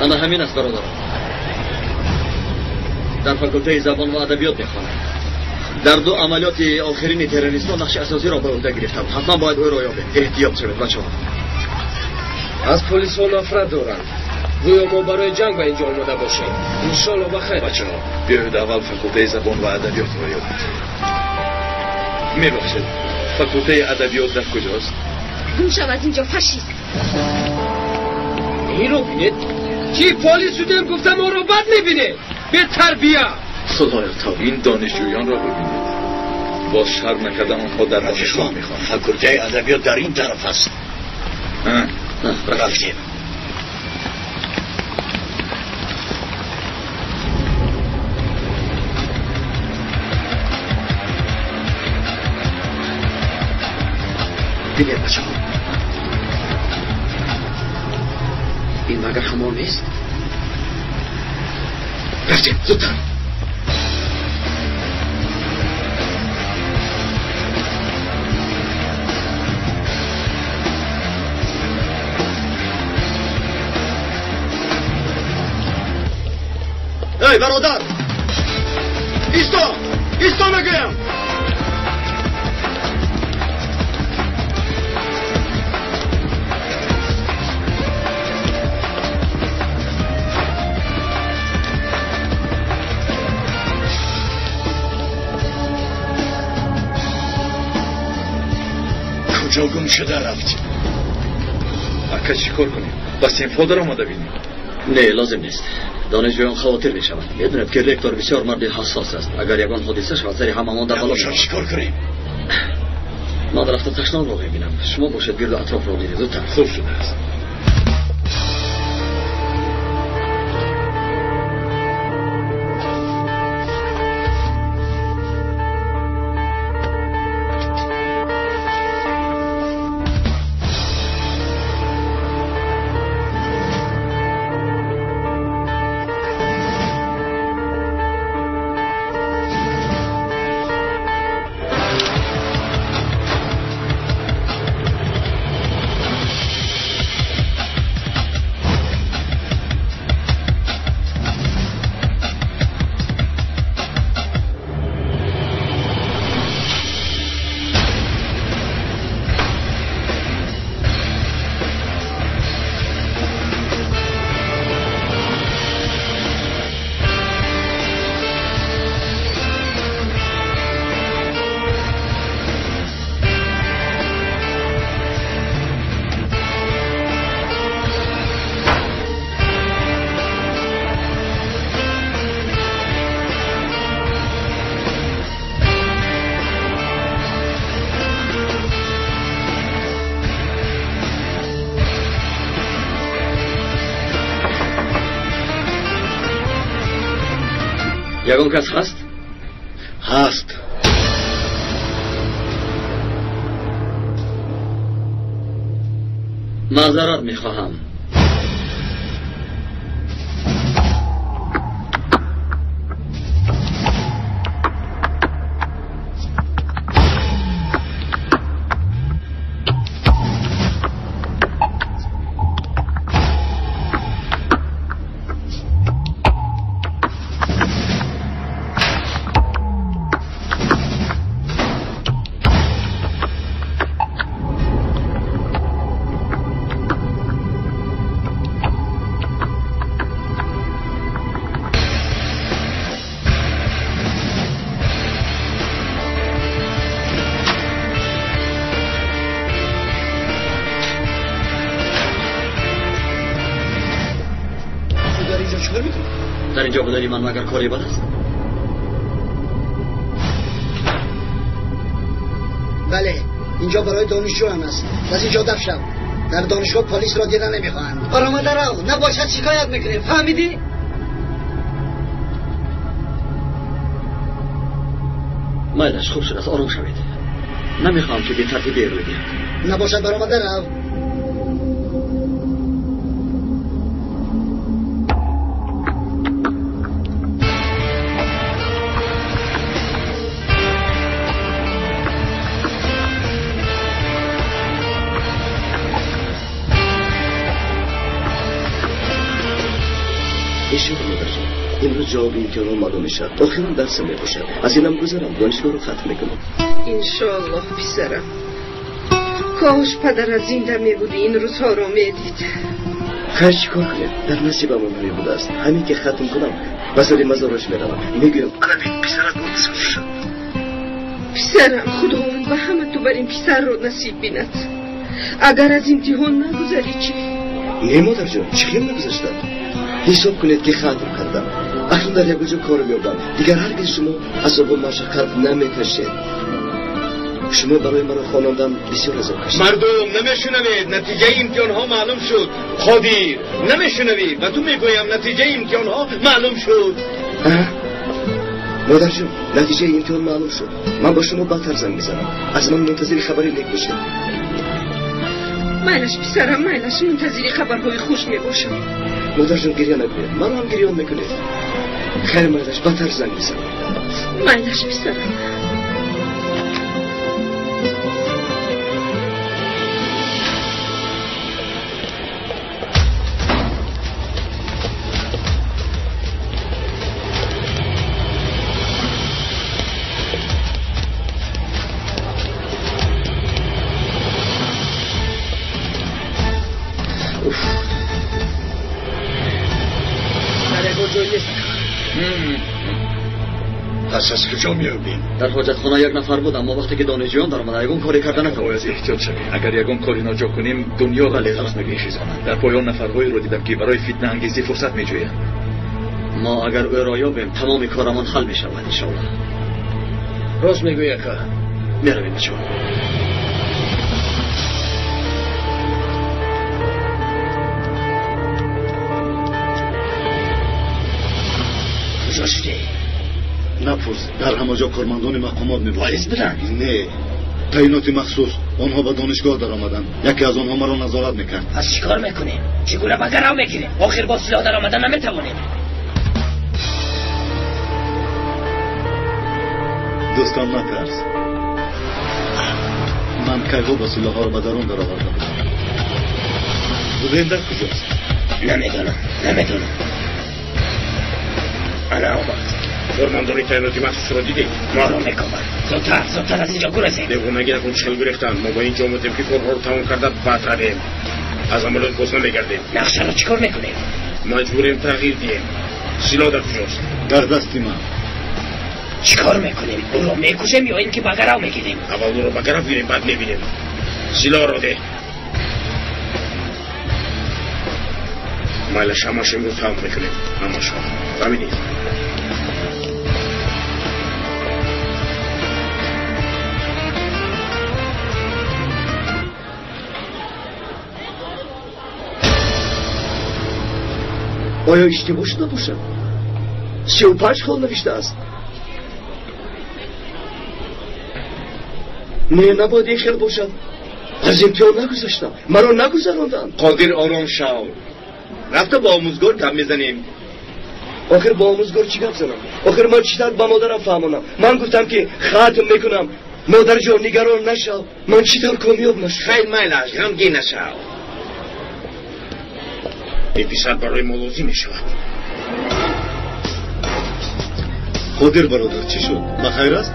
انا همین است برادرم. در فاکولته زبان و ادبیات میخوانم. در 2 عملیات آخرین تروریستان نقش اساسی را به عهده گرفتم. حتما باید او را یابیم. احتیاط شوید بچه‌ها. از پلیس ها نفرت دارند. گویا ما برای جنگ به اینجا آماده باشیم. انشالله بخیر. بچه‌ها بیایید اول فاکولته زبان و ادبیات را یابید. میبخشید فاکولته ادبیات در کجاست؟ گم شو از اینجا فاشیست. این رو بینید؟ چی پلیس شدیم گفتم ما رو بد میبینه. به تربیه. خدایا تا این دانشجویان را ببینید. با شرم نکردن آنها در دانشگاه میخوان. فاکولته ادبیات در این طرف است. رفتیم. بینید بچه ها، این مگر حمام نیست؟ رفتیم زودتر. ای برادر، ایستا میگویم. کجا گم شده رفت؟ اکا چی کار کنیم؟ بس این فادر آماده بینیم. نه لازم نیست. دانشجویان خاطر می شوند. میدونید که رکتور بسیار مرد حساس است. اگر یگان حادثه شود سری هممان در بالا چی کار کنیم؟ ما در رفت تشنان رو ببینم. شما باشد گرد اطراف رو بینید. زودتر. خوب شده است. یگان کس هست؟ هست. معذرت میخواهم. در اینجا بداری من مگر کاری بد است؟ بله اینجا برای دانشجو هم است. از اینجا دفع شو. در دانشگاه پلیس را دیدن نمیخواهند. آرامده رو نباشد شکایت میکنیم. فهمیدی؟ مایلش خوب شد است. آروم شوید. نمیخواهم که بی ترتیبی رو بگیم. نباشد برآمده رو. شده مادرجان؟ امروز جواب امتحان معلوم میشد. آخرین درسم میباشد. از اینم گذرم دانشگاه رو ختم میکنم. انشالله پسرم. کاش پدر از زنده میبود این روزها رو میدید. خیر چیکار کنیم؟ در نصیبم اونمی بوده است. همین که ختم کنم بساری مزارش میروم. میگویم عربی پسرت مدرسه شد. پسرم خداوند به همه تو بر این پسر رو نصیب بیند. اگر از امتحان نگذری چی؟ نه مادر جان چی خیلی نگذاشتم. حساب کنید که ختم کردم. اکنون در یک جا کار میابم. دیگر هرگز شما عذاب و مشقت نمیکشید. شما برای مرا خواندن بسیار عذاب کشید. مردم نمیشنوید، نتیجه امتحان ها معلوم شد. خادیر نمیشنوید و تو میگویم نتیجه امتحان ها معلوم شد. مادر جان نتیجه امتحان معلوم شد. من با شما بعدتر زنگ میزنم. از من منتظر خبری نیک باشید. مالش پسرم مالش منتظر خبرهای خوش میباشم. مادر جان گریه نکنید. من هم گریه میکنید. خیر مالش بعدتر زنگ میزنم. مالش پسرم. پس از کجا میابیم؟ در حاجتخانه یک نفر بود اما وقتی که دانشجویان در آمده یگون کاری کردن نتوانید. باید احتیاط شویم. اگر یگون کاری ناجا کنیم دنیا ولی خلاص می‌خیزانند. در پایان نفرهایی رو دیدم که برای فتنه انگیزی فرصت می‌جویند. ما اگر او را یابیم تمام کارمان حل می‌شود ان شاء الله. راست میگویی که میرویم بچه‌ها. کجا شده؟ نپرس. در همه جا کارمندان مقامات میباشند. واعظ بودن؟ نه، تعیینات مخصوص. آنها به دانشگاه در آمدند. یکی از آنها مرا نظارت میکرد. پس چیکار میکنیم؟ چگونه بگراو میگیریم؟ آخر با سلاح در آمدن نمیتوانیم. دوستان نترس. من کیها با سلاح ها رو به درون در آورده بودم. بودنده کجاست؟ نمیدونم. انا آمد. فرمانداری تعیناتی مخصوص رو دیدی؟ ما رو میکنم. زودتر از اینجا گرزیم. دیگه نگه نکن چل گرفتن. ما با اینجا اومدیم که کارها رو تمام کرده بعد رویم. از عملات باز نمیگردیم. نقشه رو چیکار میکنیم؟ مجبوریم تغییر دیم. سلاح در کجاست؟ در دستی من. چیکار میکنیم؟ او رو میکشیم یا اینکه بگراو میگیریم؟ اول او رو بگراو گیریم بعد میبینیم. سلاح رو ده. مایلش همش امروز تمام میکنیم. همش فهمیدید؟ آیا اشتباه شده باشم؟ 35 خال نوشته است. نه نباید این خیل باشد. از امتحان نگذاشتم. مرا نگذراندند. قادر آرام شو. رفته با آموزگار گپ میزنیم. آخر با آموزگار چی گپ زنم؟ آخر من چیتر با مادرم فهمانم. من گفتم که ختم میکنم. مادر جان نگران نشو. من چیتر کامیاب نشو. خیلی مایلش غمگین نشو. این پسر برای ما لازم میشود. قادر برادر چی شد؟ بخیر است؟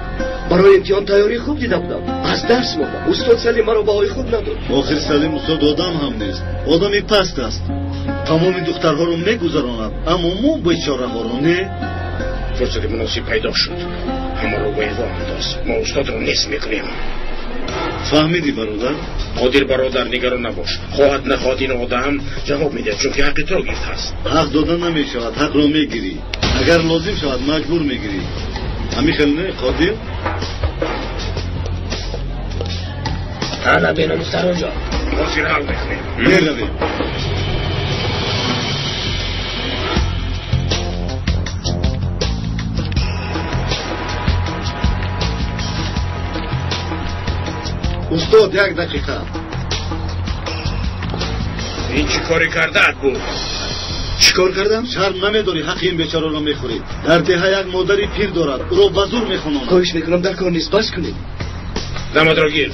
برای امتحان تیاری خوب دیده بودم. از درس ماندم. استاد سلیم مرا بهای خوب نداد. آخر سلیم استاد آدم هم نیست. آدمی پست است. تمام دخترها رو میگذراند اما ما بیچاره ها رو نه. فرصت مناسب پیدا شد. همه رو باید راه انداز. ما استاد رو نیست میکنیم. فهمیدی برادر؟ قادر برادر نگران نباش. خواهد نخواهد این آدم جواب میده چون که حقیقت را گرفته است. حق دادن نمیشود. حق را میگیری. اگر لازم شود مجبور میگیری. همین خیلی نه قادر؟ انا بینم مستر اونجا. ما زیر حال میکنیم. میرویم. استاد یک دقیقه. این چی کاری کرده بود؟ چیکار کردم؟ شرم نمیداری حق این بیچاره را میخوری. در دهه یک مادری پیر دارد او را به زور میخوانند. خواهش میکنم در کار نیست بس کنید. دمت را گیر.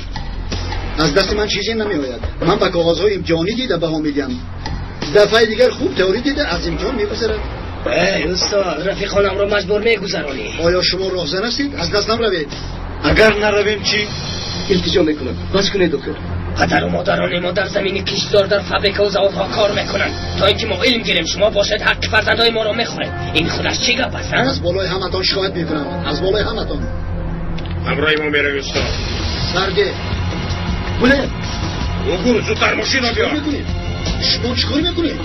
از دست من چیزی نمیآید. من به کاغذهای امتحانی دیده بها میدم. دفعه دیگر خوب تئوری دیده از امتحان میگذرد. ای استاد رفیقانم رو مجبور میگذرانی. آیا شما راهزن هستید؟ از دست نروید. اگر نرویم چی؟ التجا میکنم بس کنید دکتر. پدر و مادران ما در زمین کشتزار در فابریکه و زوادها کار میکنن تا اینکه ما علم گیریم شما باشد حق فرزندای ما رو میخورید. این خودش چی گپ است؟ از بالای همتان شاهد میکنم. از بالای همتان. همراه ما میره استاد. سرده. بله. اوگور زودتر ماشین رو بیار. شما چیکار میکنید؟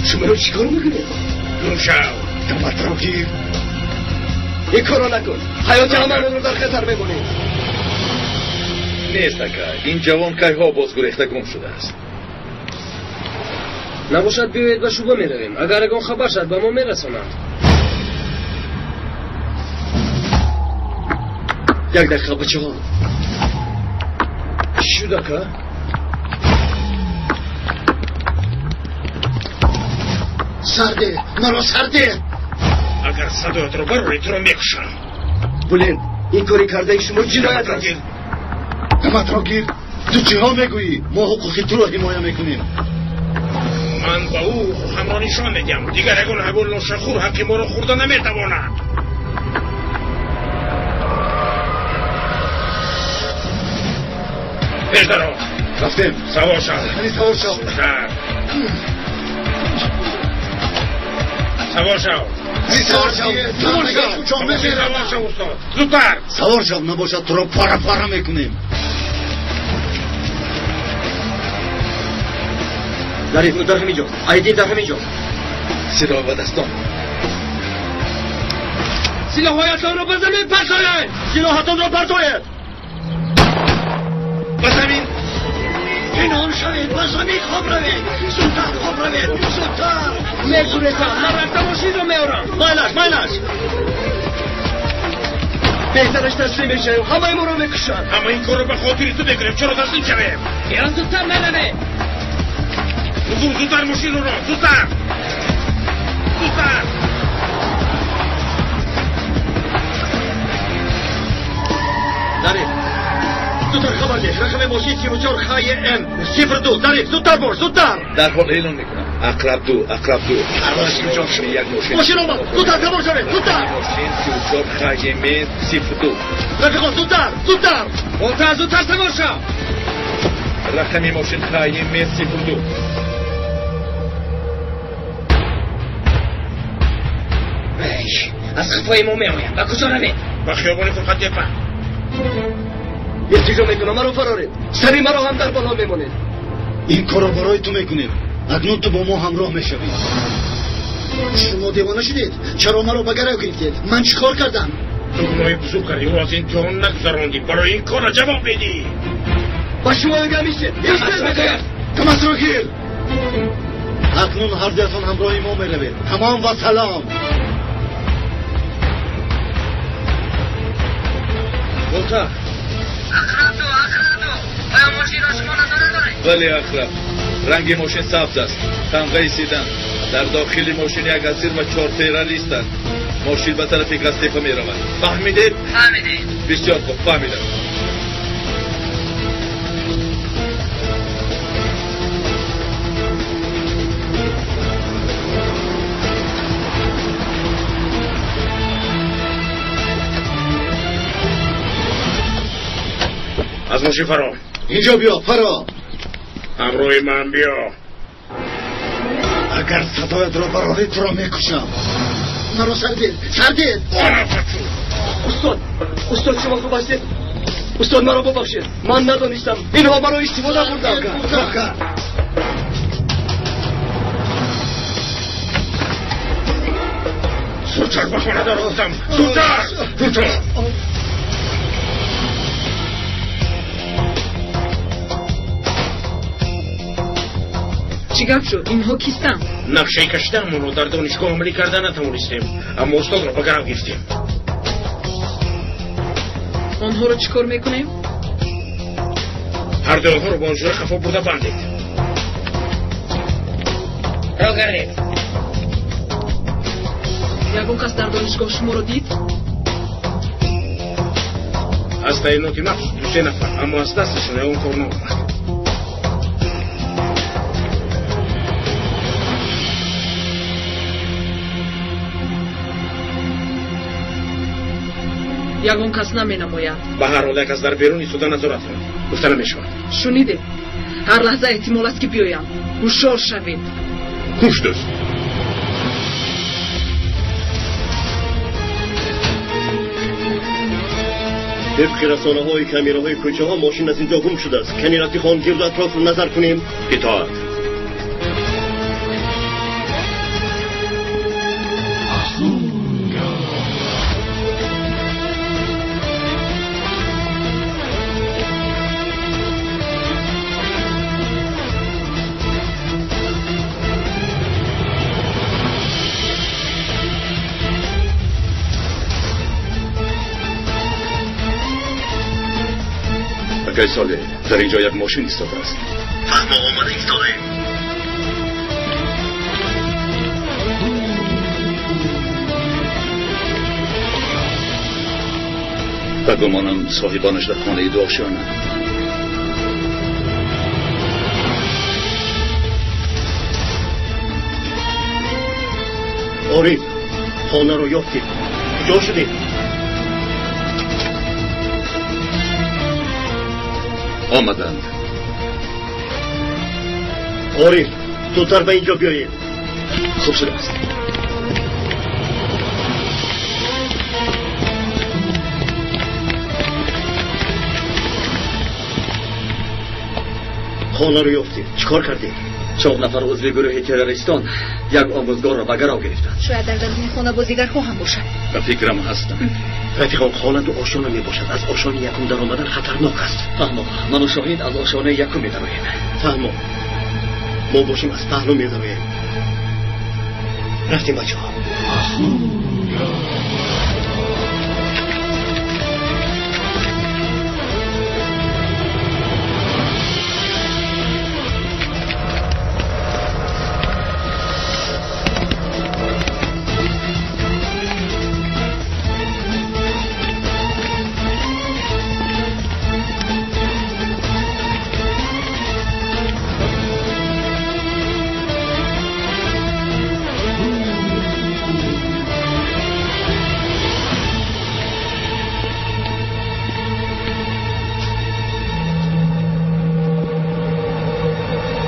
شما رو چیکار میکنید؟ روشو. دمت رو گیر. این کارو نکن. حیات هممون رو در خطر میبونید. نیست اکا این جوان که ها باز گریخته گم شده است. نباشد بیایید به شوبه میرویم. اگر اگان خبر شد به ما میرسانند. یک دقیقه بچه ها. چی شد اکا؟ سرده. مرا سرده. اگر صدایت رو بروید رو میکشم. بلند این کاری کرده شما جنایت است. دمت رو گیر. تو چی ها میگویی؟ ما حقوقی تو رو حمایه میکنیم. من با او هم را نشان میدیم. دیگر اگه حبول نوشخور حقی ما رو خورده نمیتواند. پیدارو رفتیم. سوار شو. سوار شو. سوار شو. سوار شو استاد. زودتر. سوار شو نباشد تو رو پاره میکنیم. ظریف در همینجا. ایدی در همینجا. سلاح و دستان. سلاحایتان رو به زمین پرتایید. سلاحتان رو پرتایید. به زمین. اینان شوید. به زمین خواب روید. زودتر خواب روید. زودتر. میگوریتم. من رفتم ماشین رو میارم. مایلش. بهترش تسلیم میشه. همه ما رو میکشن. اما این کار رو به خاطری تو بگیریم. چرا تسلیم شویم؟ یا زودتر منمه. زودتر ماشین رو زودتر. ظریف زودتر خبر ده. رقم ماشین 34 خای ام 02. ظریف زودتر باش. زودتر. در حال اعلان میکنم. اقرب دو. یک ماشین اومد. زودتر خبر شوید. زودتر. ماشین 34 خای ام 02. رفیقان زودتر. زودتر سوار شو. رقم ماشین خای ام 02. از خفای ما میآیم. با کجا روید؟ با خیابان فرقت دفع. التجا میکنم مرا فرارید. سری مرا هم در بالا میمونید. این کارو برای تو میکنیم. اکنون تو با ما همراه میشوی. شما دیوانه شدید. چرا مرا به گرو گرفتید؟ من چیکار کردم؟ تو گناهی بزرگ کردی و از این جهان نگذراندی. برای این کار جواب بدی. با شما میگم میشه. دمت رو گیر. اکنون هر دیتان همراه ما میروید. تمام و سلام. بولتا اقرب دو. آیا ماشین را شما نظاره دارید؟ بله اقرب. رنگ ماشین سبز است. تمغه سیدن. در داخل ماشین یک اسیر و 4 تیره لیست است. ماشین به طرف گستیفه می رود. فهمیدید؟ بسیار خوب فهمیدم. از ماشین فرا. اینجا بیا فرا. همراه من بیا. اگر صدایت را برای تو را میکشم. مرا سردید. استاد شما خوب هستید. استاد مرا ببخشید. من ندانستم. اینها مرا استفاده بردم. زودتر به خانه در گفتم. زودتر. چی گپ شد؟ اینها کیستن؟ نقشه کشیده‌مون رو در دانشگاه عملی کردن نتوانستیم. اما استاد رو به گرو گرفتیم. آنها رو چیکار میکنیم؟ هر دو رو با آنجور خفا برده بندید. رو گردید. یکون کس در دانشگاه شما رو دید؟ از تعینات نفس 2 نفر، اما از دستشون اون کار نامد. ягон кас наменамояд. ба ҳар ҳол як аз дар берун истода назорат кунад. гуфта намешавад. шунидед? ҳар лаҳза эҳтимол аст ки биёям. ҳушёр шавед. хуш дӯст. طبق رسانه‌های کامیراهای کوچه‌ها ماشین از اینجا گم شده است. کنی رفیقان گرد و اطراف رو نظر کنیم. اطاعت. آقای صالح در اینجا یک ماشین ایستاده است. فهمه آمده ایستاده. و گمانم صاحبانش در خانه دعاشانه. آریف خانه رو یافتیم. کجا شدیم؟ آمدند. آریف زودتر به اینجا بیایید. خوب شده است. خانه رو یافتیم. چیکار کردیم؟ 4 نفر عضو گروه تروریستان یک آموزگار را به گرو گرفتند. شاید در درون خانه بازیگرها هم باشد. به فکرم هستم. رفیقان خانه دو آشانه می باشد. از آشانه یکم در آمدن خطرناک است. فهمو من و شاهین از آشانه یکم می دویم. فهمو ما باشیم از پهلو می دویم. رفتیم بچه ها.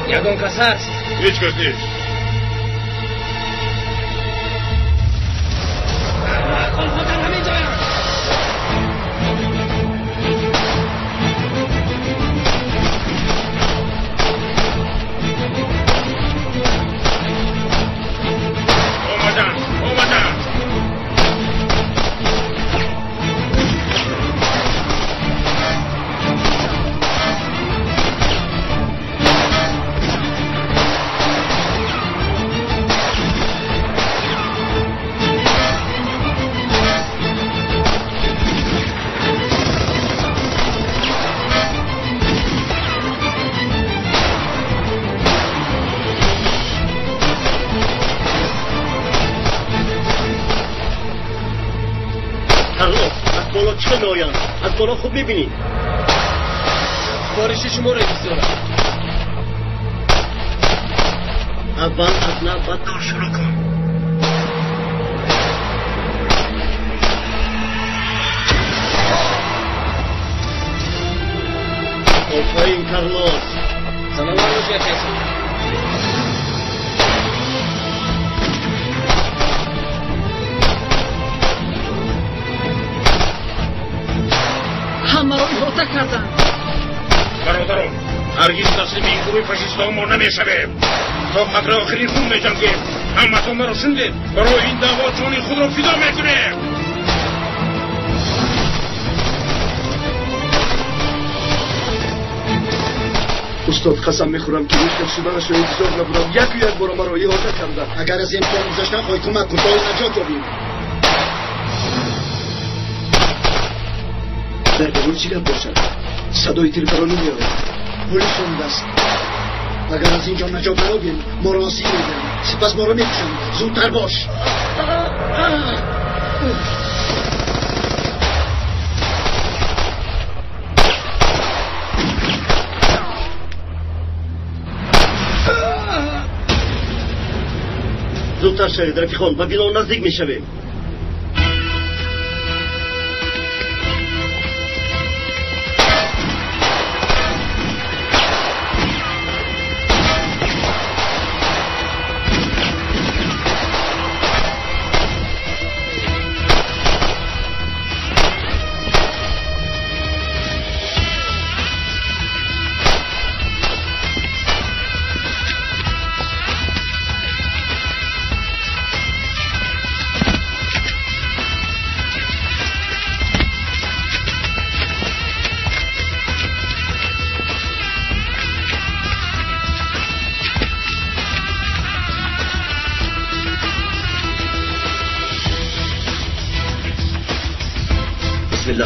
یگان کس هست؟ هیچ کس نیست. محکالها در همین جای هست. آمدن. چه نایند؟ از بالا خوب میبینی؟ بارش شما را ایستارم. اول از نوبت دار شروع کن. آفرین کارلوس. سلام علیکم. همه را احاطه کردند. برادران هرگز تسلیم این گروه فاشیست‌ها ما نمیشویم. تا قطره آخرین خون میجنگیم. همتون مرا شنیدید. برای این دعوا جان خود را فدا میکنیم. استاد قسم میخورم که هیچ شدنش رو انتظار نبودم. یک بار مرا احاطه کردند. اگر از امتحان گذاشتن خواهی کمک کن تا نجات یابیم. در درون چی گپ باشد؟ صدای تلفنی میاد. پلیس اون دست. اگر از اینجا نجات نیابیم ما را آسیب میگیرند. سپس ما را میکشند. زودتر باش. زودتر شوید رفیقان و بنا نزدیک میشویم.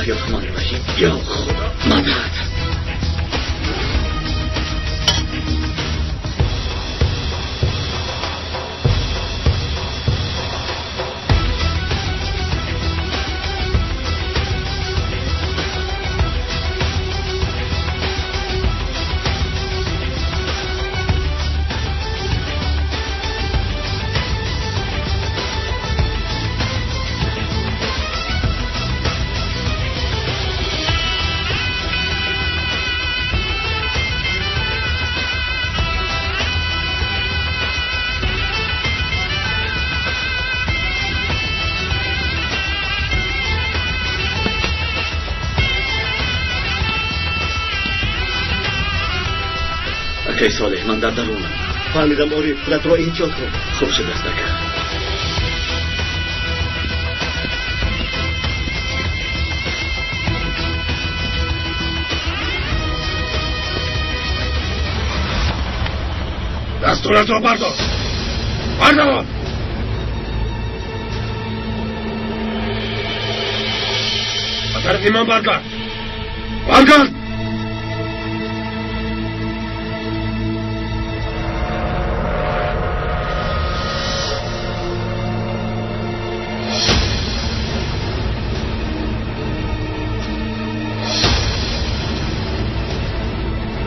Bismillahirrahmanirrahim. Ya Xudo, madad. کی صالح من در درونم. فهمیدم آری، خودت را احتیاط کن. خوب شد دست نکرد. دستورت را بردار. بردار. به طرف من برگرد. برگرد.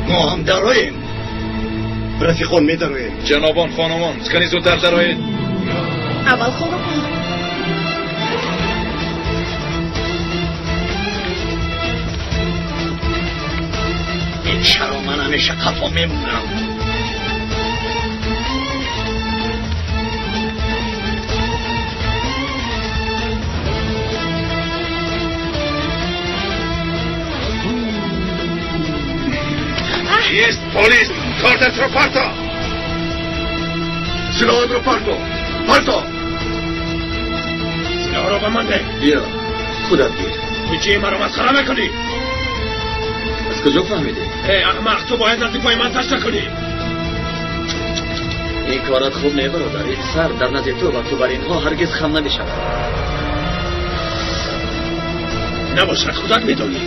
ما هم دراییم. رفیقان می دراییم. جنابان خانمان سکنی زودتر درایید. اول خانمان. این شرا من همیشه قفا میمونم. Jest polis! Kordet رو پرتا! سلاحات رو پرتا! پرتا! سلاح رو به من ده! بیا خودت گیر. تو چی مرا مسخره میکنی؟ از کجا فهمیدی؟ ای احمق تو باید نزدیک پای من تشت کنی. این کارت خوب نه برادر. این سر در نزد تو و تو بر اینها هرگز خم نمیشود. نباشد خودت میدونی.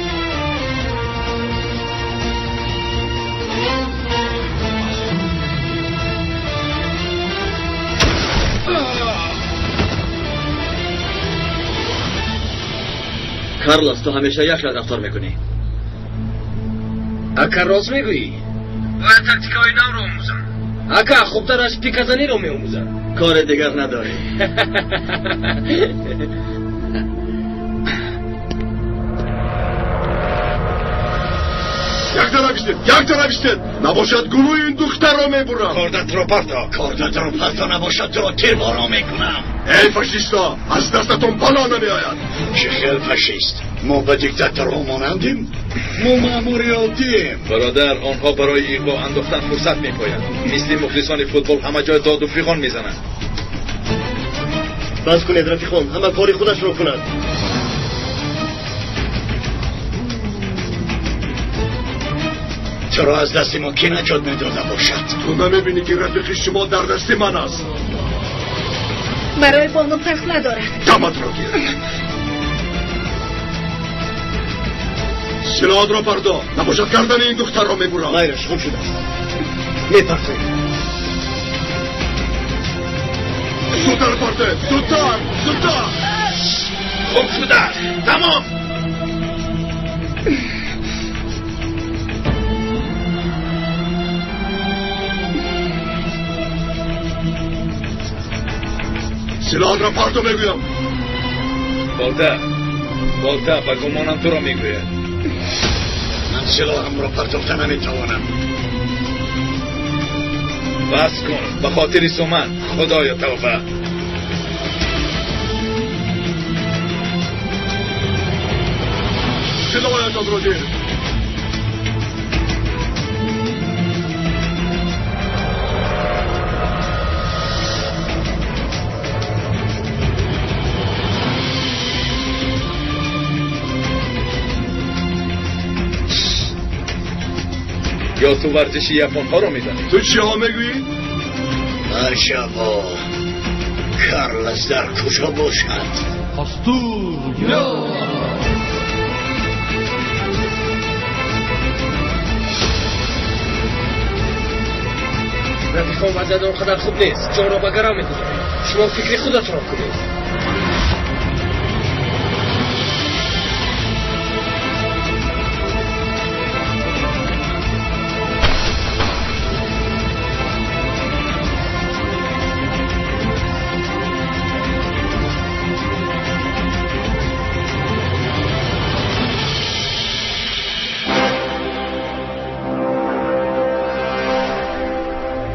کارلوس تو همیشه یک رفتار میکنی. اکا راز میگویی؟ باید تکتیکای نو رو آموزم. اکا خوبتر از پیکزنی رو میآموزم. کار دیگر نداری. یک تا نوشتید نباشد گلوی این دختر رو میبرم. کاردت رو پرتا نباشد تو را تیر بارا میکنم. ای فاشیستا از دستتون پناه نمیآید. چه خیل فاشیست؟ ما به دیکتاتور ها مانندیم؟ ما ماموریاتیم. برادر آنها برای ایگو انداختن فرصت میپایند. مثل مخلصان فوتبال همه جای داد و فیغان میزنند. بس کنید رفیقان، همه کاری خودش رو کنند. چرا از دست ما کی نجات میداده باشد؟ تو نمیبینی که رفیق شما در دست من است؟ برای بانو فرق ندارد. دمت را گیر. سلاحات را پردا. نباشد گردن این دختر را میبرم. مایرش خوب شده است. میپرسه. زودتر پرده. زودتر. خوب شده. تمام. سلاح را پرتو میگویم. بالتا با گمانم تو را میگوید. من سلاحم را پرتوفته نمیتوانم. بس کن به خاطر سومن. خدایا توبه. سلاحتان را گیر. یا تو ورزشی یپون ها رو میدانی؟ تو چی ها میگویی؟ هر شبا کارلس در کجا باشد؟ Astur, تهمت زدن اونقدر خوب نیست. جان را به گرم میگذاره. شما فکر خودتون را کنید.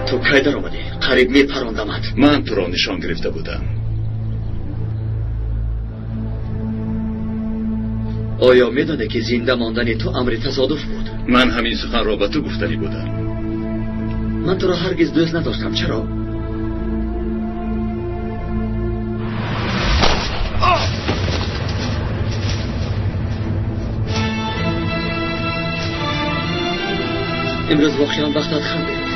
تو کی در آمدی؟ قریب میپراندمت. من تو را نشان گرفته بودم. آیا میدانه که زنده ماندن تو امر تصادف بود؟ من همین سخن را به تو گفتنی بودم. من تو را هرگز دوست نداشتم. چرا؟ امروز واقعا وقتت خندید.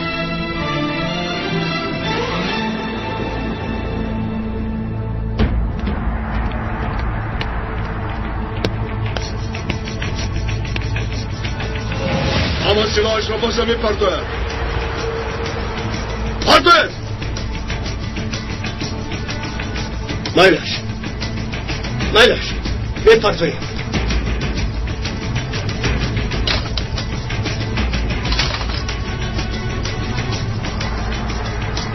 اما سلاحش را با زمین پرتوه. پرتوه! مایلش بپرتوه.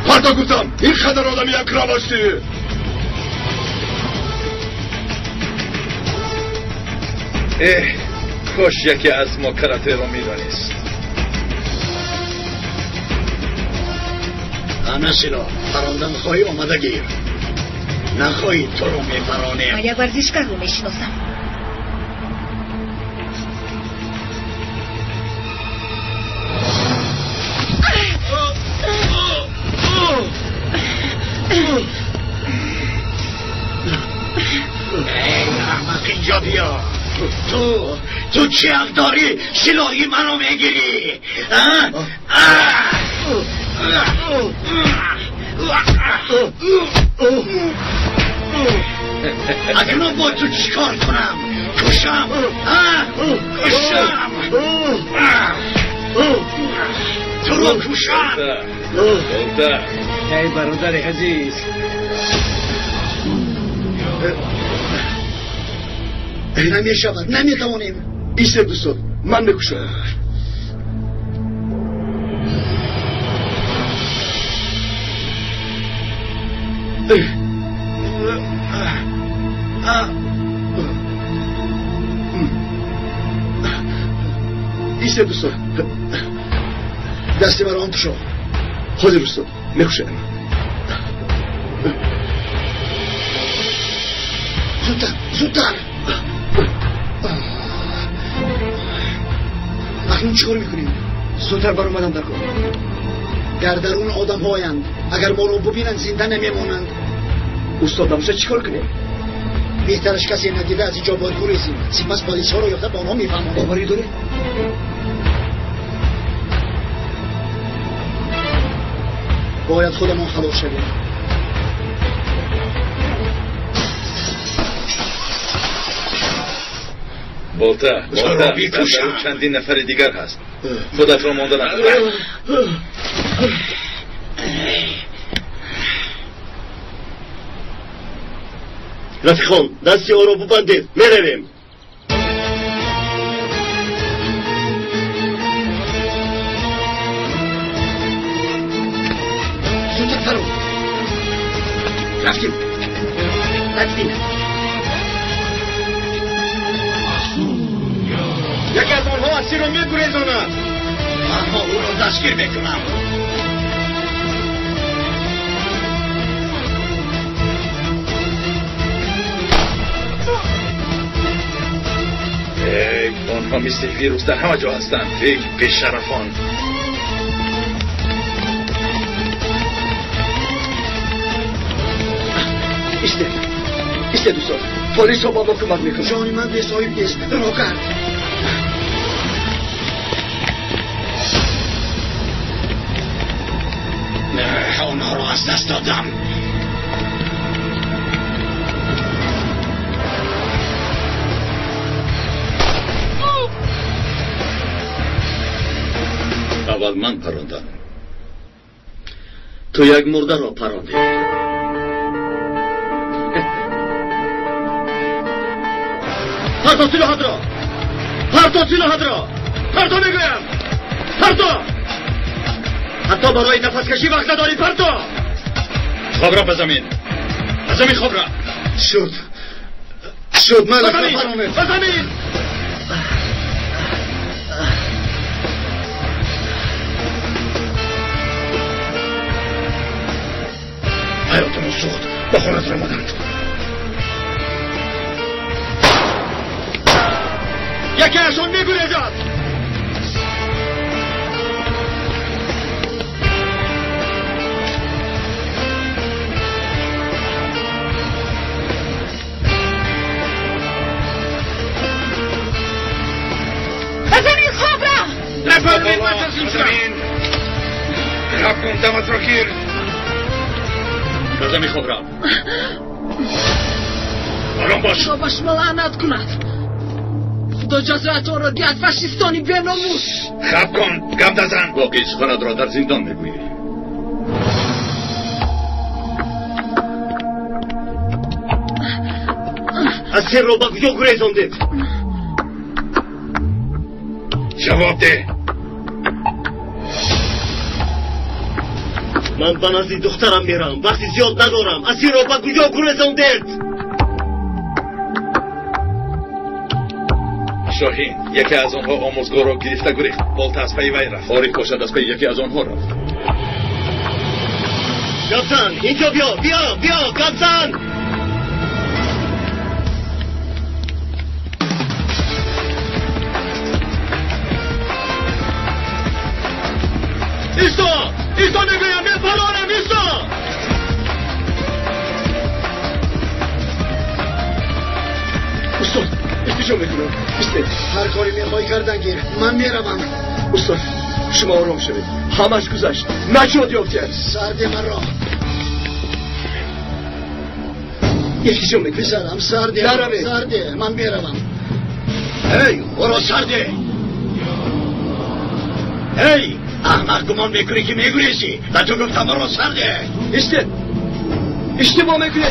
پرتو گفتم. این خدر آدمی اکرام هستی. کاش یکی از ما کراته را میدانست. همه سلاح پراندن خواهی آمده گیر. نخواهی تو رو میپرانیم. من یک ورزشگر رو میشناسم. ای احمق اینجا بیا. تو چه حق داری سلاحی منو میگیری؟ اگه من با تو چیکار کنم؟ کشم؟ تو رو کشم. ای برادر عزیز، نمیشود، نمیتوانیم. ایسته دوستان، من میکشم. ایسته دوستان، دستی برام تو شو. حاضر دوستان، میکشم. زودتر. اخنون چیکار میکنیم؟ زودتر بر اومدن در کن. در درون آدم هایند. اگر ما رو ببینن زنده نمیمونند. استاد نباشه چیکار کنیم؟ بهترش کسی ندیده از اینجا باید گریزیم. سپس پلیس ها رو یافته با آنها میفهمونیم. باوری داری؟ باید خودمان خلاص شویم. بولتا در چندین نفر دیگر هست. خودت را مانده نکن. رفیقان دستی ها رو ببندید، میرویم. زودتر فرو. رفتیم. یکی از آنها اسیر رو میگریزاند. من او رو دستگیر میکنم. آنها مثل ویروس در همه جا هستند. ای بی‌شرفان. ایسته دوستان، پلیس ها با ما کمک میکنه. جانی من به صاحب نیست. رو کرد. آنها رو از دست دادم. اول من پراندم. تو یک مرده را پراندی. پرتو سلاحت را، پرتو سلاحت را، پرتو میگویم، پرتو. حتی برای نفس کشی وقت نداری، پرتو. خواب را به زمین، به زمین خواب را. شد من به زمین، به زمین. حیاتمون سوخت، با خونت را مدند. یکی اشون میگویزد. بزنین خواب را. نپرمید بچه زمین. خب کن دمت را گیر. به زمین خواب را. آرام باش. باباش ملعنت کند. خدا جزایتان را دیت فاشیستانی بیناموس. خب کن گم نزن. واقعی سخنت را در زندان میگویی. اسیر را به کجا گریزاندید؟ جواب ده. من به نزد دخترم میرم، وقتی زیاد ندارم. اسیر را به کجا گریزاندید؟ شاهین یکی از آنها آموزگار را گرفته گریخت. بالت از پی وی رفت. عارف باشد از پی یکی از آنها رفت. گبزن اینجا بیا، بیا گبزن. ایستا میگویم، میپرانم. ایستا. استاد استیجا میکنم. هر کاری میخوای کردن گیر. من میروم. استاد شما آرام شوید، همش گذشت، نجات یافتید. سرد من را یکی جا میکنم. بزنم سرده. سرده من میروم. هی برو سرده. هی احمق گمان میکنی که میگریزی. و تو گفتم برو سرده. اشتباه میکنی.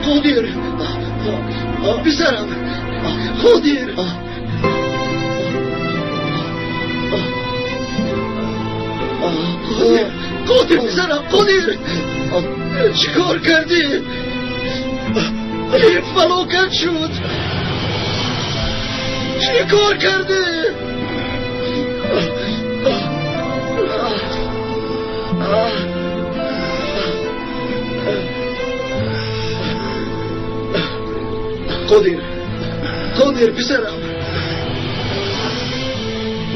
قادر بزنم. قادر قادر بزنم. قادر چیکار کردی؟ فلاکت شد. چیکار کردی؟ قادر بزنم.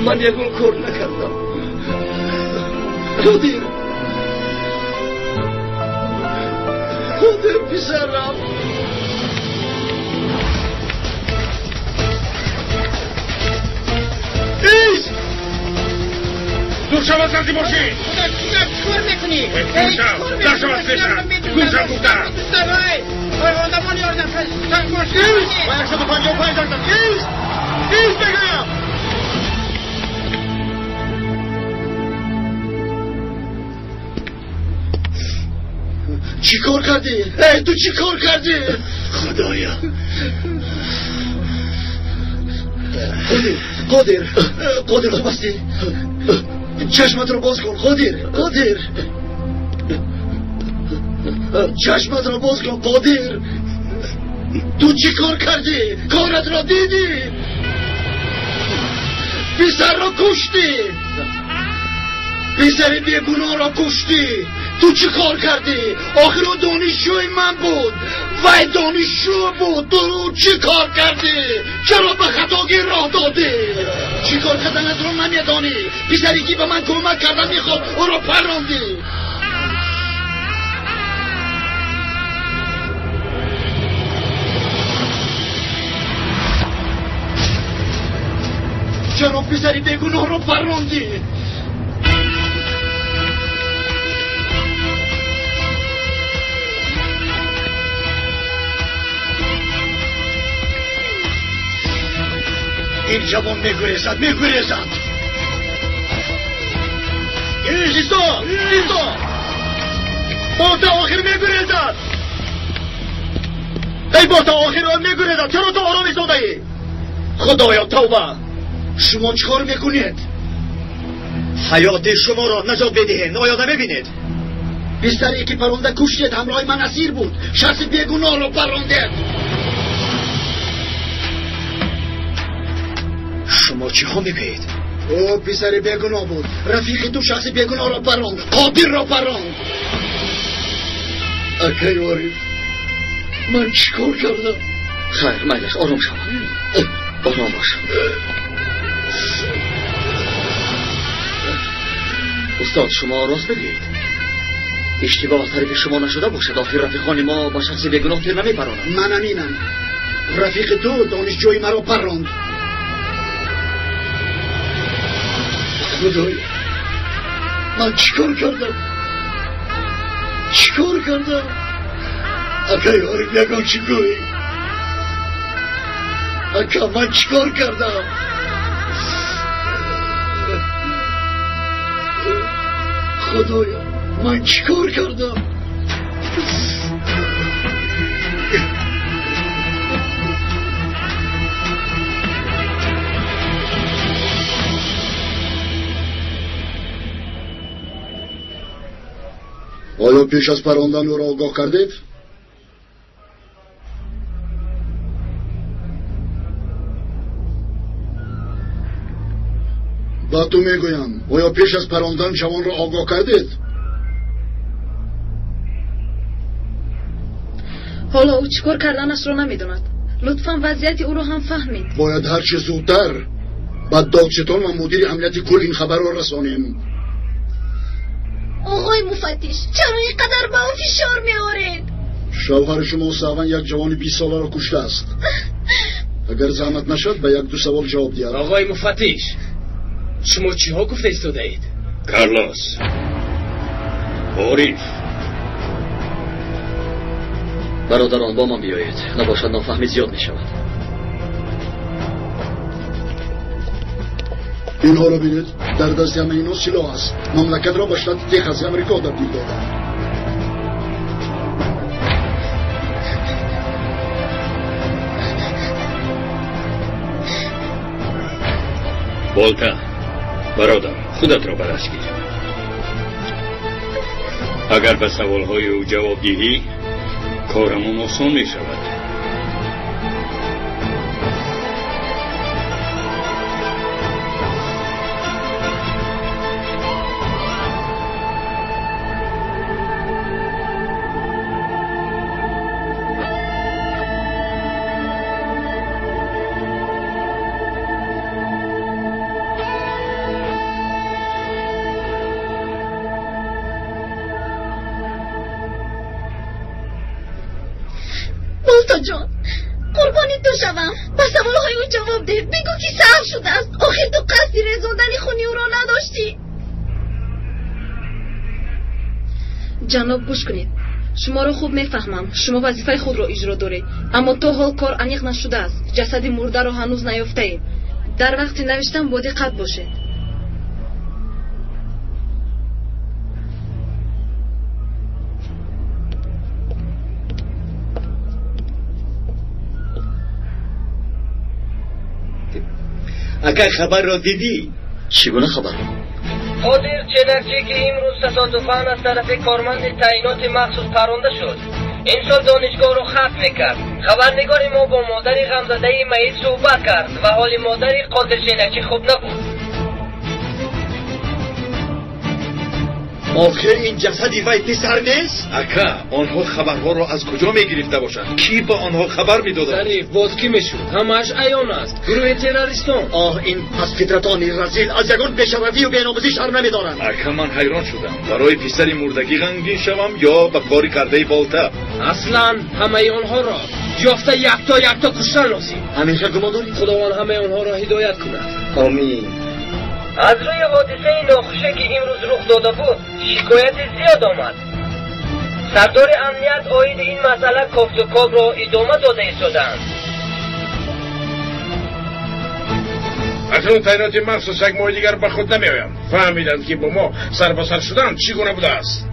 من یکون کار نکردم. قادر بزنم. ایست دور شو از رزی باشی. چکار میکنی؟ دور شو در شو از بشن. دور شو گفتم. آدمان یاردم تنگ باشی. و 155 دارم. ایست بگویم. چی کار کردی؟ تو چی کار کردی؟ خدایا. قادر خوب هستی؟ چشمت رو باز کن. قادر چشمت رو باز کن. قادر تو چی کار کردی؟ کارت را دیدی؟ پسر را کشتی. پسر بیگناه را کشتی. تو چی کار کردی؟ آخر او دانشجوی من بود. وای دانشجو بود. تو چی کار کردی؟ چرا به خطاگیر راه دادی؟ چی کار کردنت رو نمیدانی؟ پسری که به من کمک کردن میخواد او را پراندی. چرا پسری بیگناه را پراندی؟ این جوان میگریزد ایستو بوتا آخر میگریزد ای بوتا آخر میگریزد چرا تو آرام ایستاده ای؟ خدایا توبه شما چکار میکنید؟ حیات شما را نجات بدهید آیا نمیبینید؟ بستری که پرونده کشتید همراه من اسیر بود شخص بیگناه را پروندید شما چی ها میگویید؟ او پسر بیگناه بود رفیق تو شخص بیگناه را پروند قاتل را پروند اکای وارد من چیکار کردم؟ خیر میلش آرام شو آرام باش استاد شما راست بگید اشتباه از طرف شما نشده باشد آخر رفیقان ما با شخص بیگناه تیر نمیپرانند من امینم رفیق تو دانشجوی مرا پراند خدای من چیکار کردم اکای وارد یکان چی گوی اکا من چیکار کردم خدایا من چیکار کردم آیا پیش از پراندن او را آگاه کردید؟ با تو میگویم آیا پیش از پراندن جوان را آگاه کردید؟ حالا او چیکار کردنش را نمیدوند لطفاً وضعیت او را هم فهمید باید هر چه زودتر با دادستان و مدیر امنیت کل این خبر را رسانیم آقای مفتش چرا اینقدر به او فشار می‌آورید؟ شوهر شما ساوان یک جوان 20 ساله را کشته است اگر زحمت نشد به یک دو سوال جواب دهید آقای مفتش شما چی ها گفته ایستاده اید؟ کارلوس عارف برادران با من بیایید نباشد نافهمی زیاد می شود اینها را بینید در دست همه اینا سلاح است مملکت را به شرط تخص امریکا تبدیل دادند بولتا برادر خودت را برش گیر اگر به سوالهای او جواب دهی کارمون آسان می شود جان قربانی تو شوم به سوالهای او جواب ده بگو که سهر شده است آخر تو قصدی رزاندن خونی او را نداشتی جناب گوش کنید شما را خوب میفهمم شما وظیفه خود را اجرا دارید اما تا حال کار انیق نشده است جسد مرده را هنوز نیافته ایم در وقت نوشتن با دقت باشید اگر خبر را دیدی چگونه خبر؟ قادر چنکچی که امروز تصادفاً از طرف کارمند تعیینات مخصوص پرونده شد این سال دانشگاه را ختم میکرد خبرنگار ما با مادر غمزده میت صحبت کرد و حال مادر قادر چنکچی خوب نبود آخر این جسدی وی پسر نیست؟ اکا آنها خبرها را از کجا میگرفته باشند؟ کی با آنها خبر میدادند؟ ظریف باز کی میشود؟ همش عیان است گروه تروریستان این پس فطرتانی رزیل از یگان بشروی و بیناموزی شر نمیدارند اکا من حیران شدم برای پسری مردگی غمگین شوم یا به کاری کرده بالتا اصلا همه آنها را یافته یک تا کشتن لازم همین خیلی گمان داری؟ خداوند همه آنها را هدایت کند آمین از روی حادثه ناخوشی که امروز رخ داده بود شکایت زیاد آمد سردار امنیت آید این مسئله کفت و کاب را ادامه داده ایستادند اکنون تعینات مخصوص یک ماه دیگر به خود نمیآیند. فهمیدند که با ما سر به سر شدن چگونه بوده است.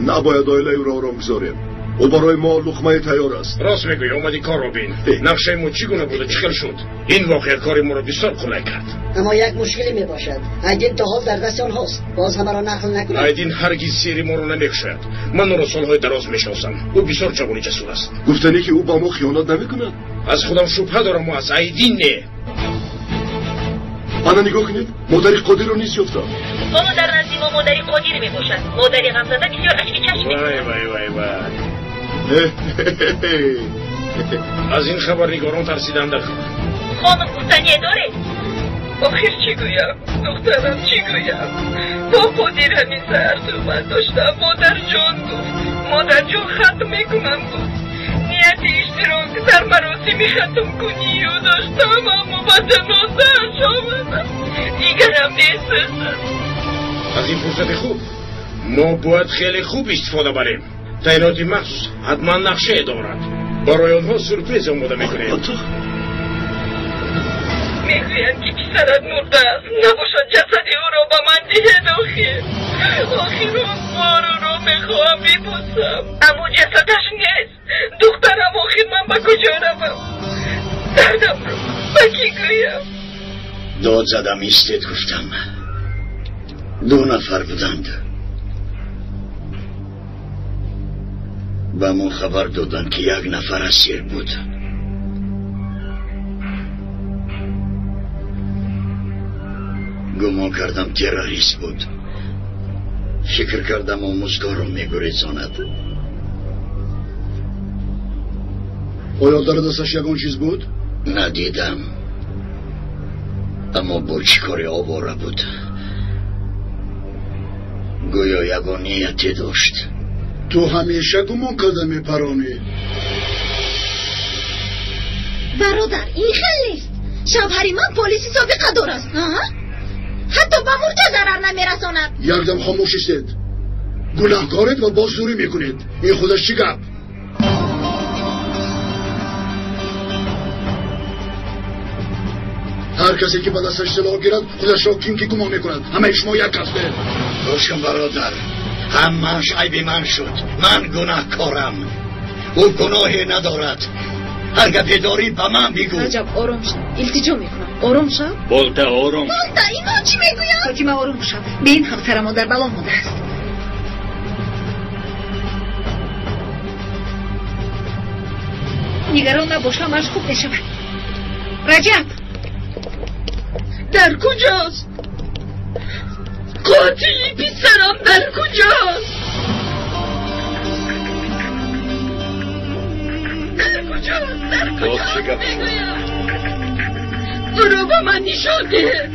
نباید آیله او را آرام گذاریم. او برای ما لقمه تیار است. راست میگویی. اومدی کار رو بین. نقشه ما چگونه بود و چیکار شد؟ این واقعه کاری ما را بسیار کلاه کرد. اما یک مشکلی می باشد. ایدین تا حال در دست آنهاست. باز همه را نقل نکنید. ایدین هرگز سیری ما رو نمیخشاید. من او را سالهای دراز میشناسم. او بسیار جوانی جسور است. گفتنی که او با ما خیانت نمیکند. از خودم شبهه دارم و از ایدین نه. آنها نگاه کنید. مادری قادر رو نیست یافتم. بابا در نزدی ما مادری قادر می باشد. مادری غمزده بسیار اشکی چشمی. وای. از این خبر نگاران ترسیدند. خانم گفتنی داره. آخر چی گویم؟ دخترم چی گویم؟ با قادر همین سر صحبت داشتم. مادر جان گفت. مادر جان ختم میکنم گفت. نیت اشتراک در مراسمی ختم کنی و داشتم اما با جنازه آمدم. دیگرم نیست. از این فرصت خوب ما باید خیلی خوب استفاده بریم. تعینات مخصوص حتما نقشه دارد. برای آنها سورپریز آماده میکنیم. میگویند که پسرت مرده است. نباشد جسد او را به من دهد. آخر اون بار را میخواهم ببوسم اما جسدش نیست. دخترم آخر من به کجا روم؟ دردم را به کی گویم؟ داد زدم ایستید گفتم. 2 نفر بودند. به ما خبر دادن که 1 نفر اسیر بود. گمان کردم تروریست بود. فکر کردم آموزگار رو میگریزاند. آیا در دستش یگان چیز بود؟ ندیدم. اما با چیکاری آواره بود. گویا یگان نیتی داشت. تو همیشه گمان کرده میپرانی. برادر این خیلی نیست. شوهری من پلیسی سابقه دارست. حتی به مرده ضرر نمیرساند. یکدم خاموش استید. گناهکارید و باز زوری میکنید. این خودش چی گپ؟ هر کسی که به دستش سلاح گیرد خودش را کینکی گمان میکند. همه شما یک کسبه. روش کن برادر. همش عیب من شد. من گناهکارم. او گناهی ندارد. هر گپی داری به من بگو. رجب آرام شد. التجا میکنم. آرام شد. بولته آرام. بولته اینا چی میگوید؟ فاطمه آرام شد. به این همسر ما در بلا مانده است. نگران نباش همش خوب میشود. رجب در کجاست؟ قاتلی پسرم در کجاست؟ در کجاست میگویم؟ او رو به من نشان ده.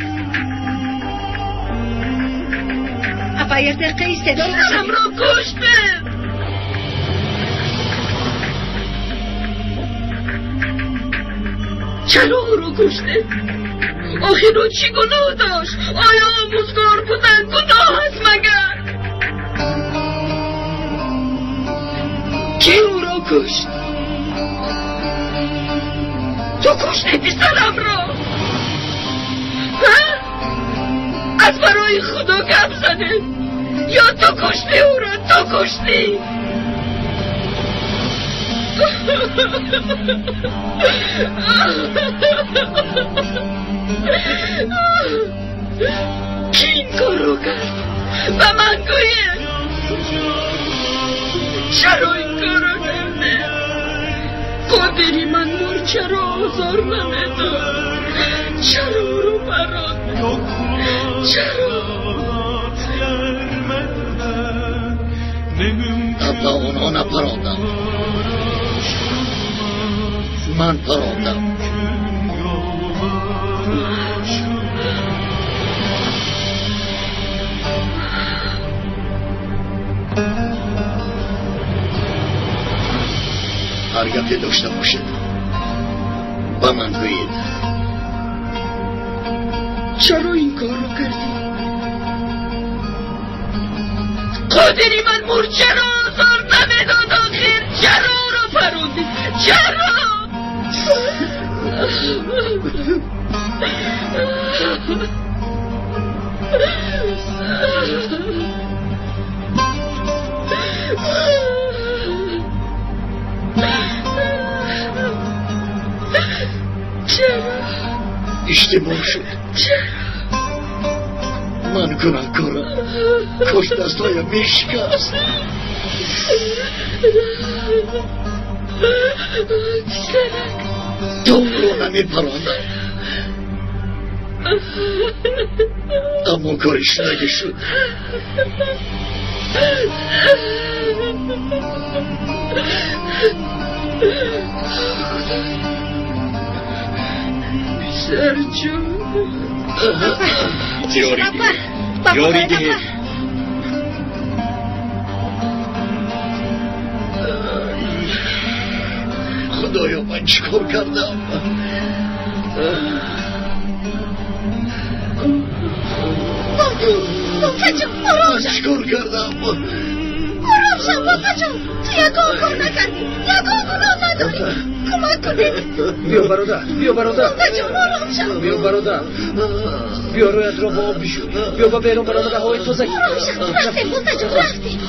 اپا یک دقیقه استعداد پسرم را کشته. چرا او رو کشته؟ آخر او چی گناه داشت؟ آیا آموزگار بودن گناه هست مگر؟ کی او را کشت؟ تو کشته پسرم را؟ از برای خدا گپ زده یا تو کشته او را؟ تو کشتی؟ کی این کار رو کرد؟ به من گوید چرا این کار رو کرده؟ قادری من مر چرا آزار نمیداد؟ چرا او رو برانده؟ چرا؟ ابلا اونا نپراندم. من پراندم. هر گپی داشته باشید با من گویید. چرا این کار رو کردی؟ قادری من مر چرا آزار نمیداد آخر؟ چرا او رو پروندی؟ چرا؟ اشتباه شد. من گناهکارم. کاش دستایم میشکست. تو رو نمیپراندم، اما کارش نگه شد. پسر جون یاری ده خدایا من چیکار کردم؟ بابا جون آرام شد. چیکار کردم؟ آرام شد بابا جون. تو یکان کار نکردی، یکان گناه نداری. کمک کنید. بیا برادر، بیا برادر. بابا جون آرام شد. بیا برادر. بیا رویت را با آب بشوی. بیا با بیرون برادر هوای تازه. آرام شد. رفتیم بابا جون رفتیم.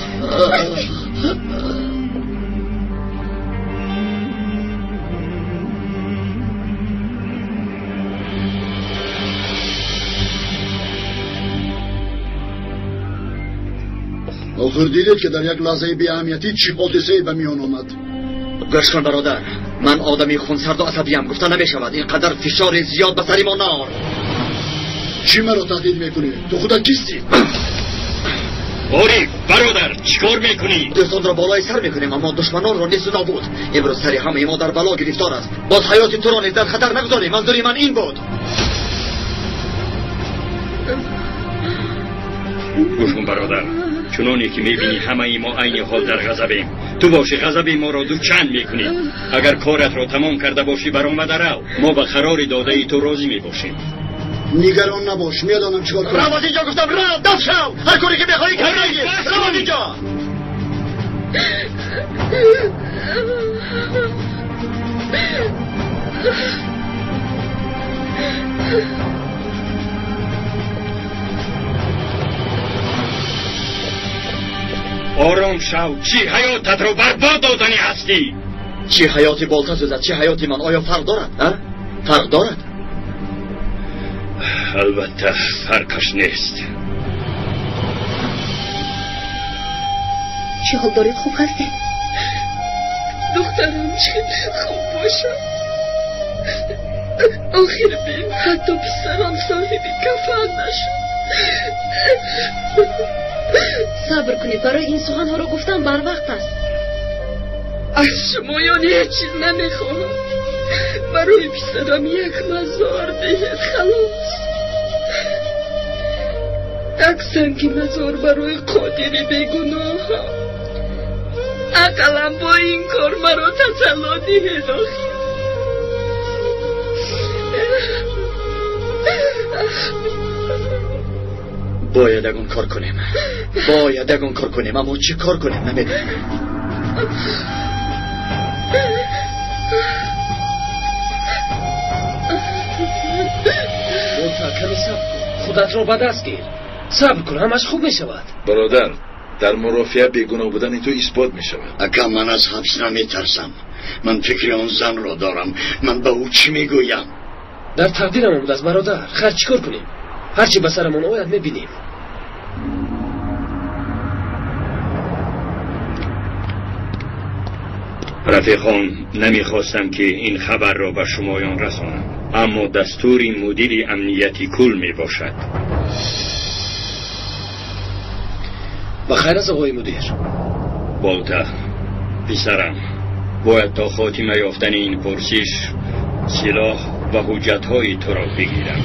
آخر دیدید که در یک لحظه بی اهمیتی چی حادثه‌ای به میان آمد. گوش کن برادر، من آدمی خونسرد و عصبیم. گفتن نمیشود اینقدر فشار زیاد به سری ما نار. چی مرا تهدید میکنی؟ تو خودت کیستی؟ آری برادر چیکار میکنی؟ دستان را بالای سر میکنیم اما دشمنان را نیست و نابود. امروز سری همه ما در بلا گرفتار است. باز حیات تو را نیز در خطر نگذاریم. منظوری من این بود. گوش کن برادر، چنانی که میبینی همه ما عین حال در غضبیم. تو باشی غضب ما را دوچند میکنی. اگر کارت را تمام کرده باشی برآمده رو، ما به قرار داده ای تو راضی میباشیم. نگران نباش، میدانم چیکار کنم. رو از اینجا گفتم، رو دست شو. هر کاری که بخوایی کردی. رو از اینجا. آرام شو. چی حیاتت رو برباد دادنی هستی؟ چی حیاتی بالتا سوزد، چی حیاتی من؟ آیا فرق دارد؟ فرق دارد؟ البته فرقش نیست. چی حال دارید؟ خوب هستی؟ دخترم چه خوب باشم. آخر بین حتی پسرم صاحبی کفن نشد. صبر کنید، برای این سخن ها رو گفتم بر وقت است. از شما یعنی هیچ چیز نمیخواهم. برای پسرم یک مزار دهید خلاص. یک سنگ مزار برای قادری بیگناه. اقلم با این کار مرا تسلا دهید آخی. باید اگون کار کنیم، اما چی کار کنیم نمیدونم. کمی صبر کن، خودت را به دست گیر. صبر کن، همش خوب می شود. برادر، در مرافعه بیگناه بودن تو اثبات می شود. اکا من از حبس نمی ترسم. من فکر آن زن را دارم. من به او چی می گویم؟ در تقدیرم آمده است برادر. خیر چیکار کنیم؟ هرچی به سرمون آید می بینیم. رفیقان، نمیخواستم که این خبر را به شمایان رسانم، اما دستور مدیر امنیتی کل می باشد. بخیر از آقای مدیر. بالته پسرم، باید تا خاتمه یافتن این پرسش سلاح و حجت‌های تو را بگیرم.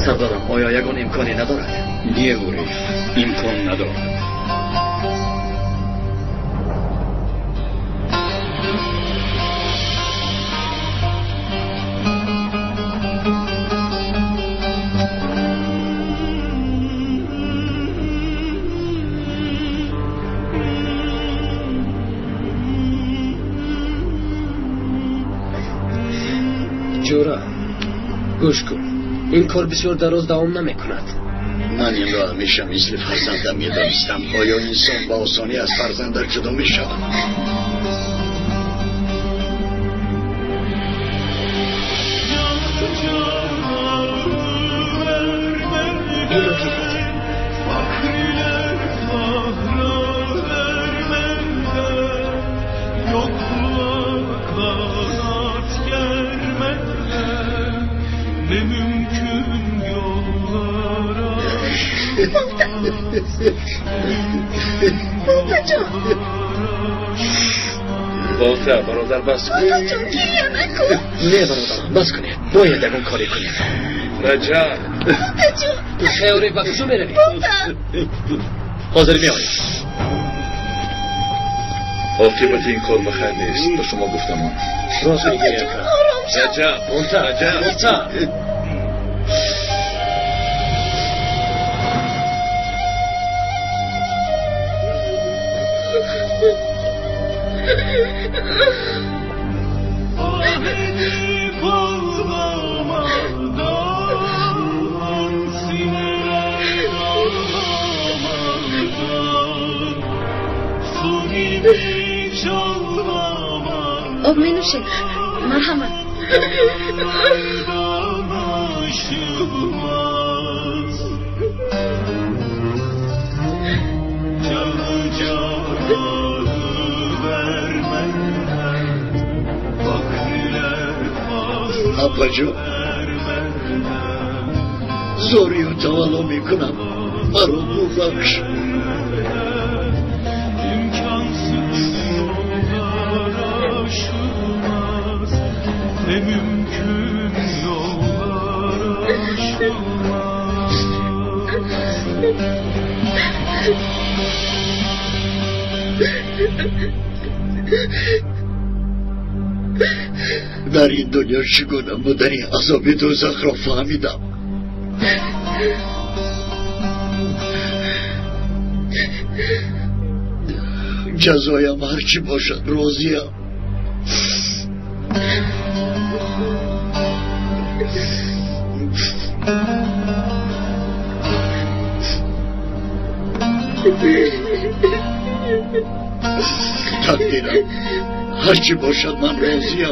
سردارم، آیا یگان امکانی ندارد؟ نه اوری، امکان ندارد. جورا گوش کن، این کار بسیار دراز دوام نمی کند. من این را همیشه مثل فرزندم می‌دانستم. آیا انسان با آسانی از فرزندش جدا می‌شود؟ بولتا برادر بس کن. بولتا جان گریه نکن. نه برادرم بس کنید. باید اون کاری کنید. رجب بولتا جان خیلی با کجا میروی؟ بولتا حاضر میآیی. عاقبت این کار بخیر نیست. به شما گفتم. راست میگی اکرم. رجب بولتا بولتا آب می نوشید. مرحمت. ابا جان زوری و توالا میکنم برو ببخش. در این دنیا چگونه و در این عذاب دوزخ را فهمیدم. جزایم هرچی باشد راضیم. تقدیرم هرچی باشد من راضیم.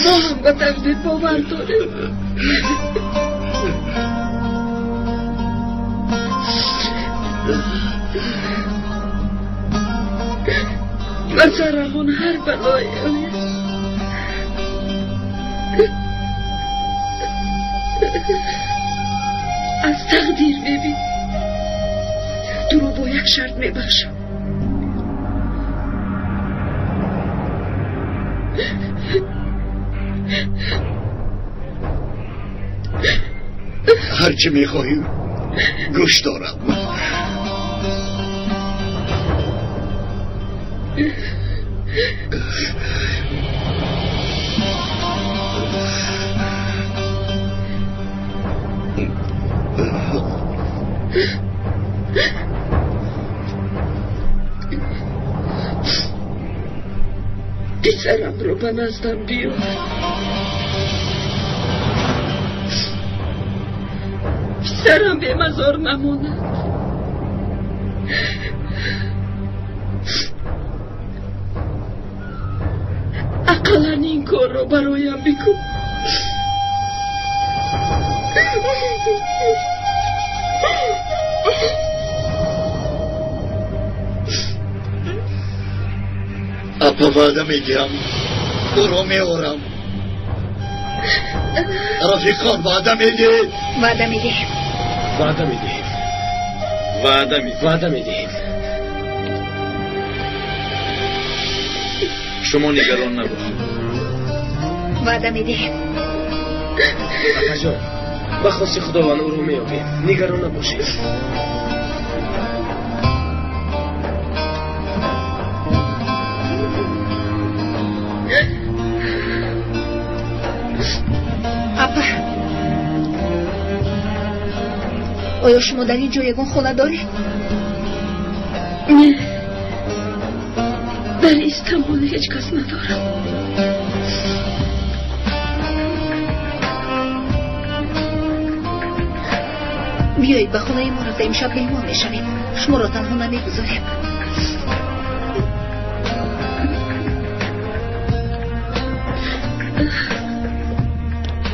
ما هم به تقدیر باور داریم. و سرمون هر بلایی از تقدیر ببین تو رو با یک شرط میبخشم. هرچی میخواهی گوش دارم. پسرم رو به نزدم بیار. پسرم به مزار نماند. اقلا این کار رو برایم بکن. اپا وعده میگم برو میارم. رفیقان وعده میدی؟ وعده میدیم. وعده میدیم. وعده میدیم. وعده میدیم. شما نگران نباشید. وعده میدیم. اپا جان به خواست خداوند او رو میابیم. نگران نباشید. آیا شما در اینجا یگان خانه دارید؟ نه، در استانبول هیچ کس ندارم. بیایید به خونه ما رفته امشب مهمان میشویم. شما را تنها نمیگذاریم.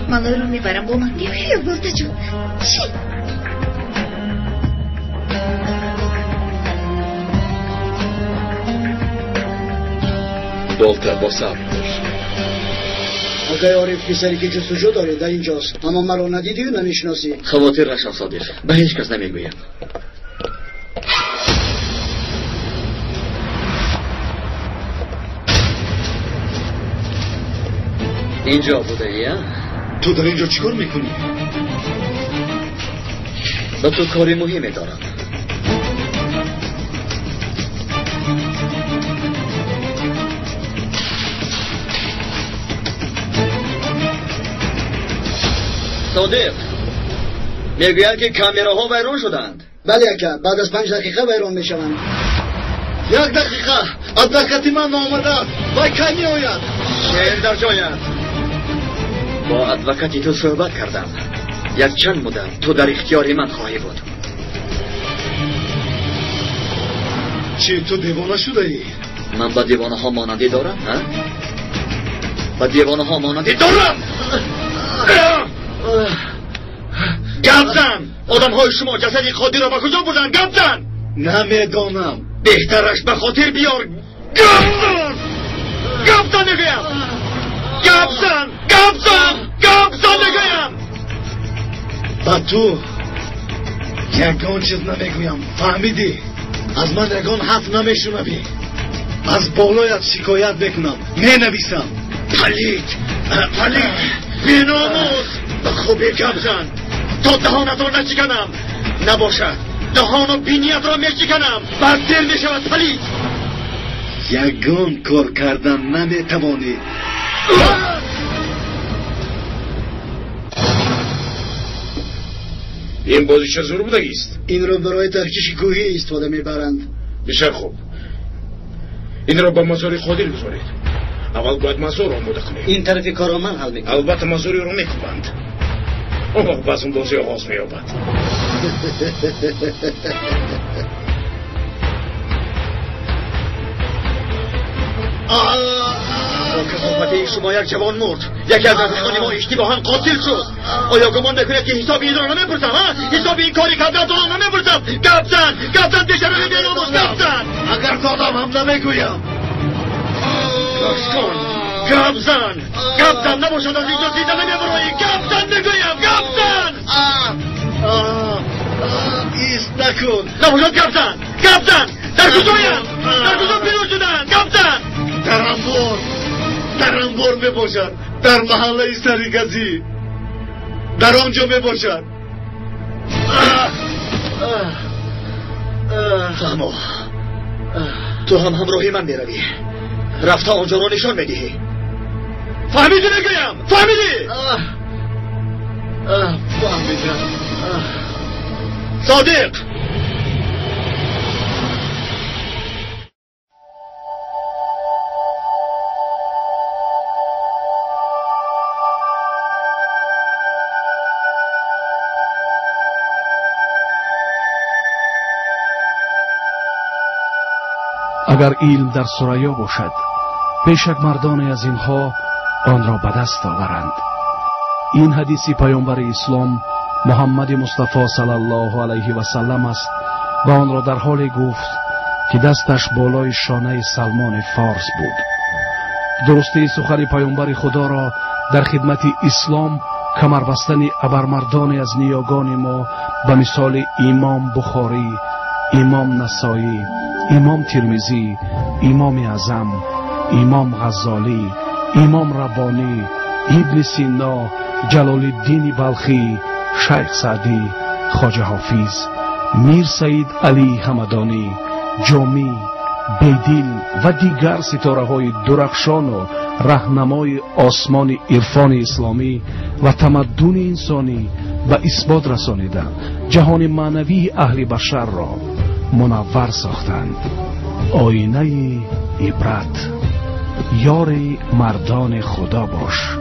من رو میبرم با من بیایید. بولتا جون چی؟ بولتا با صبر باش. آقای عارف پسری که جستجو داره در اینجاست، اما مرا ندیدی و نمیشناسی. خواطر نشان صادق، به هیچ کس نمیگویم. اینجا بوده یا؟ تو در اینجا چیکار میکنی؟ با تو کاری مهمی دارم. صادق میگوید که کامیراها ویران شدند. بله اکا، بعد از 5 دقیقه ویران میشوند. 1 دقیقه ادوکات من آمده است و کمی آید. شعر در جایت. با ادوکاتی تو صحبت کردم. یک چند مدت تو در اختیار من خواهی بود. چی تو دیوانه شده ای؟ من با دیوانه ها مانندی دارم؟ با دیوانه ها مانندی دارم؟ گپ زن! آدم های شما جسدی خودی را به کجا بردن؟ گپ زن! نمیدانم. بهترش به خاطر بیار. گپ زن! گپ زن نگویم! گپ زن! گپ زن! گپ زن نگویم! با تو یگان چیز نمیگویم، فهمیدی؟ از من یگان حرف نمیشنوی. از بالایت شکایت بکنم، مینویسم. پلید! پلید! بی‌ناموس! به خوبی گپ زن تا دهانت را نشکنم. نباشد دهان و بینیت را میشکنم. بدتر میشود پلید. یگان کار کردن نمیتوانی. این بازی چه زور بودگی است؟ این را برای ترکیش کوهی استفاده میبرند. بسیار خوب، این را با مزاری خودی بگذارید. اول باید مزار آماده کنید. این طرف کارا من حل میکنم. البته مزاری رو میکوبند. اون وقت باز اون بازی آغاز مییابد. با کثافت شما یک جوان مرد. یکی از رفیقان ما اشتباها قاتل شد. آیا گمان میکنید که حساب این را نمیپرسم؟ حساب این کاری کردن تو را نمیپرسم؟ گپ زن! گپ زن! بیچاره بی‌ناموس گپ زن! اگر دادم هم نمیگویم. راست کن! گپ زن! گپ زن! نباشد از اینجا سیده نمیبرایی. گپ زن نگویم! گپ زن! ایست نکن. نباشد گپ زن! گپ زن! در کجایم؟ در کجا پیدا شدن؟ گپ زن! در انبار میباشد. در محله سریگزی. در آنجا میباشد. فهمو تو هم همراهی من میروی. رفته آنجا رو نشان میدهی. فهمیدی نگویم؟ فهمیدی؟ فهمیدم. صادق اگر علم در ثریا باشد، بیشک مردان از اینها آن را به دست آورند. این حدیث پیامبر اسلام محمد مصطفی صلی الله علیه و سلم است و آن را در حالی گفت که دستش بالای شانه سلمان فارس بود. درستی سخن پیامبر خدا را در خدمت اسلام کمر بستن ابرمردان از نیاگان ما به مثال امام بخاری، امام نسائی، امام ترمذی، امام اعظم، امام غزالی، امام ربانی، ابن سینا، جلال الدین بلخی، شیخ سعدی، خواجه حافظ، میر سید علی حمدانی، جامی، بیدیل و دیگر ستاره های درخشان و راهنمای آسمان عرفان اسلامی و تمدن انسانی به اثبات رسانیده جهان معنوی اهل بشر را منور ساختند. آینه عبرت، یار مردان خدا باش.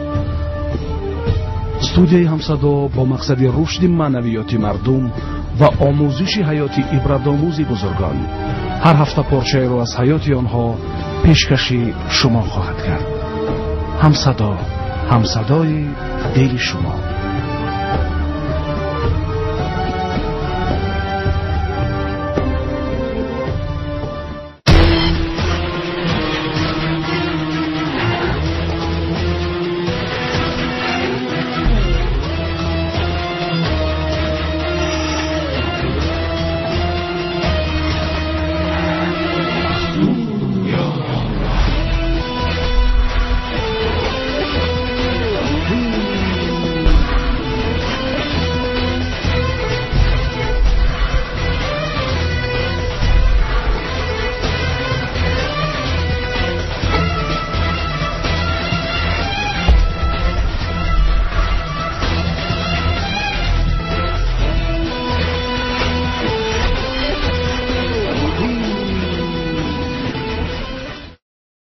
استودیوی همصدا با مقصد رشد معنویات مردم و آموزش حیات عبرت‌آموز بزرگان هر هفته پارچه‌ای را از حیات آنها پیشکش شما خواهد کرد. همصدا، همصدای دل شما.